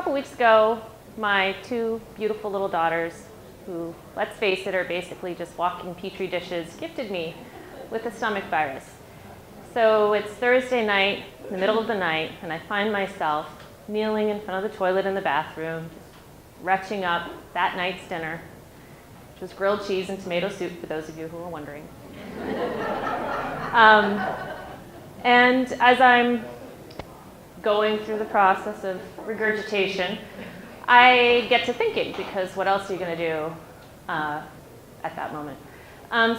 couple weeks ago, my two beautiful little daughters, who, let's face it, are basically just walking petri dishes, gifted me with a stomach virus. So it's Thursday night, in the middle of the night, and I find myself kneeling in front of the toilet in the bathroom, retching up that night's dinner, which was grilled cheese and tomato soup, for those of you who are wondering. And as I'm going through the process of regurgitation, I get to thinking, because what else are you going to do at that moment?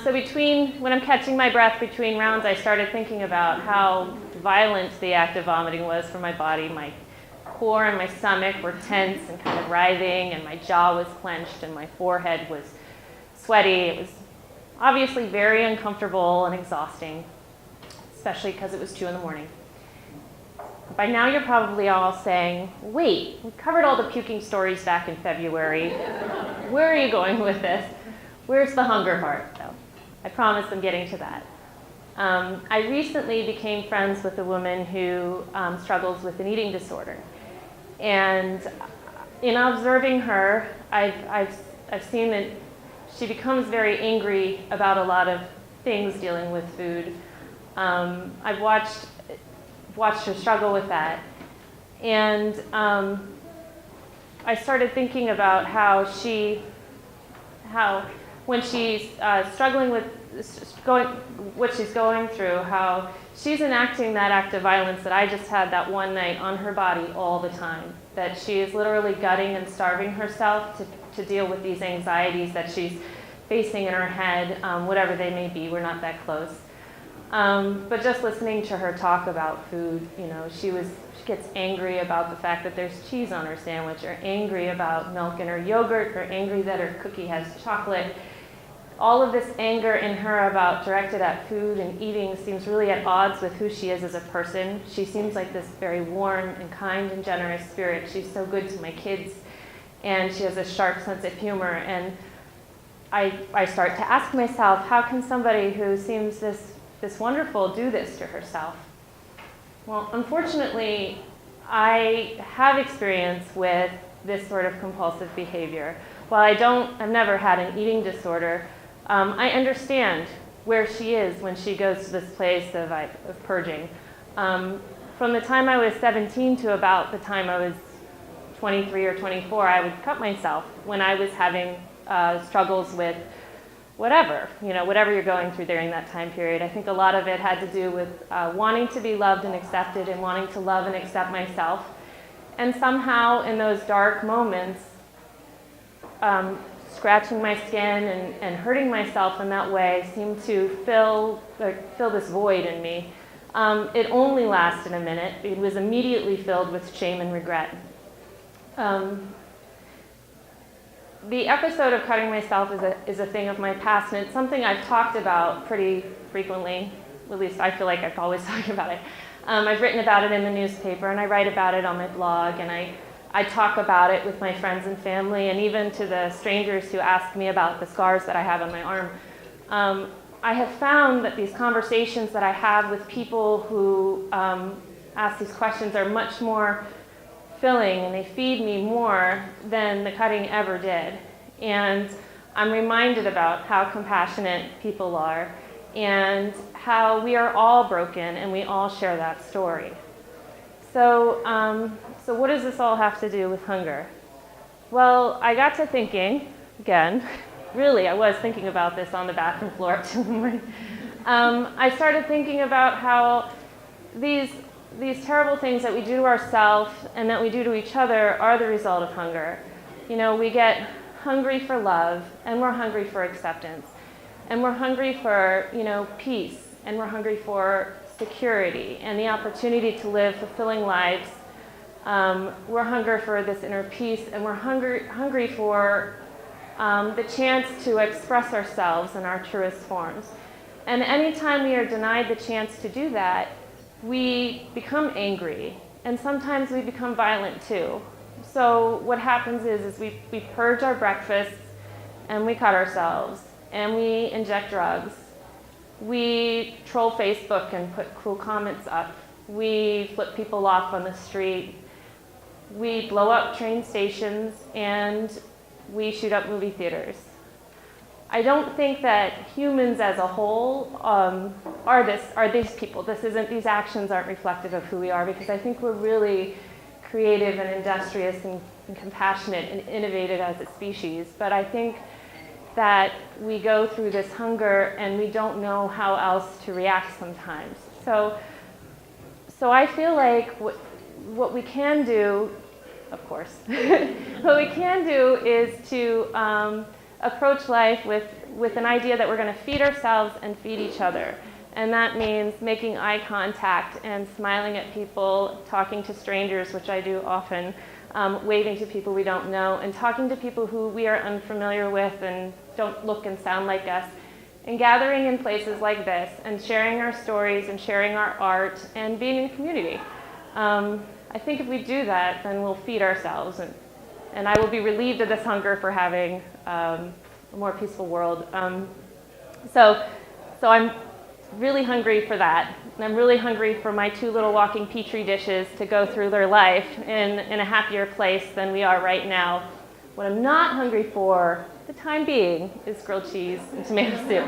So when I'm catching my breath between rounds, I started thinking about how violent the act of vomiting was for my body. My core and my stomach were tense and kind of writhing, and my jaw was clenched, and my forehead was sweaty. It was obviously very uncomfortable and exhausting, especially because it was 2 a.m. By now you're probably all saying, wait, we covered all the puking stories back in February. Where are you going with this? Where's the hunger part, though? I promise I'm getting to that. I recently became friends with a woman who struggles with an eating disorder. And in observing her, I've seen that she becomes very angry about a lot of things dealing with food. I've watched her struggle with that. And I started thinking about how when she's struggling with what she's going through, how she's enacting that act of violence that I just had that one night on her body all the time. That she is literally gutting and starving herself to deal with these anxieties that she's facing in her head, whatever they may be. We're not that close. But just listening to her talk about food, she gets angry about the fact that there's cheese on her sandwich, or angry about milk in her yogurt, or angry that her cookie has chocolate. All of this anger in her directed at food and eating seems really at odds with who she is as a person. She seems like this very warm and kind and generous spirit. She's so good to my kids, and she has a sharp sense of humor. And I start to ask myself, how can somebody who seems this wonderful do this to herself? Well, unfortunately, I have experience with this sort of compulsive behavior. While I've never had an eating disorder, I understand where she is when she goes to this place of purging. From the time I was 17 to about the time I was 23 or 24, I would cut myself when I was having struggles with whatever you're going through during that time period. I think a lot of it had to do with wanting to be loved and accepted, and wanting to love and accept myself. And somehow in those dark moments, scratching my skin and hurting myself in that way seemed to fill this void in me. It only lasted a minute. It was immediately filled with shame and regret. The episode of cutting myself is a thing of my past, and it's something I've talked about pretty frequently. At least I feel like I've always talked about it. I've written about it in the newspaper, and I write about it on my blog, and I talk about it with my friends and family, and even to the strangers who ask me about the scars that I have on my arm. I have found that these conversations that I have with people who ask these questions are much more filling, and they feed me more than the cutting ever did. And I'm reminded about how compassionate people are, and how we are all broken, and we all share that story. So what does this all have to do with hunger? Well, I got to thinking, again, really, I was thinking about this on the bathroom floor up till the morning. I started thinking about how these terrible things that we do to ourselves and that we do to each other are the result of hunger. We get hungry for love, and we're hungry for acceptance, and we're hungry for, peace, and we're hungry for security and the opportunity to live fulfilling lives. We're hungry for this inner peace, and we're hungry for the chance to express ourselves in our truest forms. And anytime we are denied the chance to do that, we become angry, and sometimes we become violent too. So what happens is we purge our breakfasts, and we cut ourselves, and we inject drugs. We troll Facebook and put cruel comments up. We flip people off on the street. we blow up train stations, and we shoot up movie theaters. I don't think that humans as a whole are these people. These actions aren't reflective of who we are, because I think we're really creative and industrious and compassionate and innovative as a species. But I think that we go through this hunger and we don't know how else to react sometimes. So I feel like what we can do, of course, what we can do is to approach life with an idea that we're going to feed ourselves and feed each other. And that means making eye contact and smiling at people, talking to strangers, which I do often, waving to people we don't know, and talking to people who we are unfamiliar with and don't look and sound like us, and gathering in places like this and sharing our stories and sharing our art and being in community. I think if we do that, then we'll feed ourselves, and I will be relieved of this hunger for having a more peaceful world. So I'm really hungry for that, and I'm really hungry for my two little walking petri dishes to go through their life in a happier place than we are right now. What I'm not hungry for, the time being, is grilled cheese and tomato soup.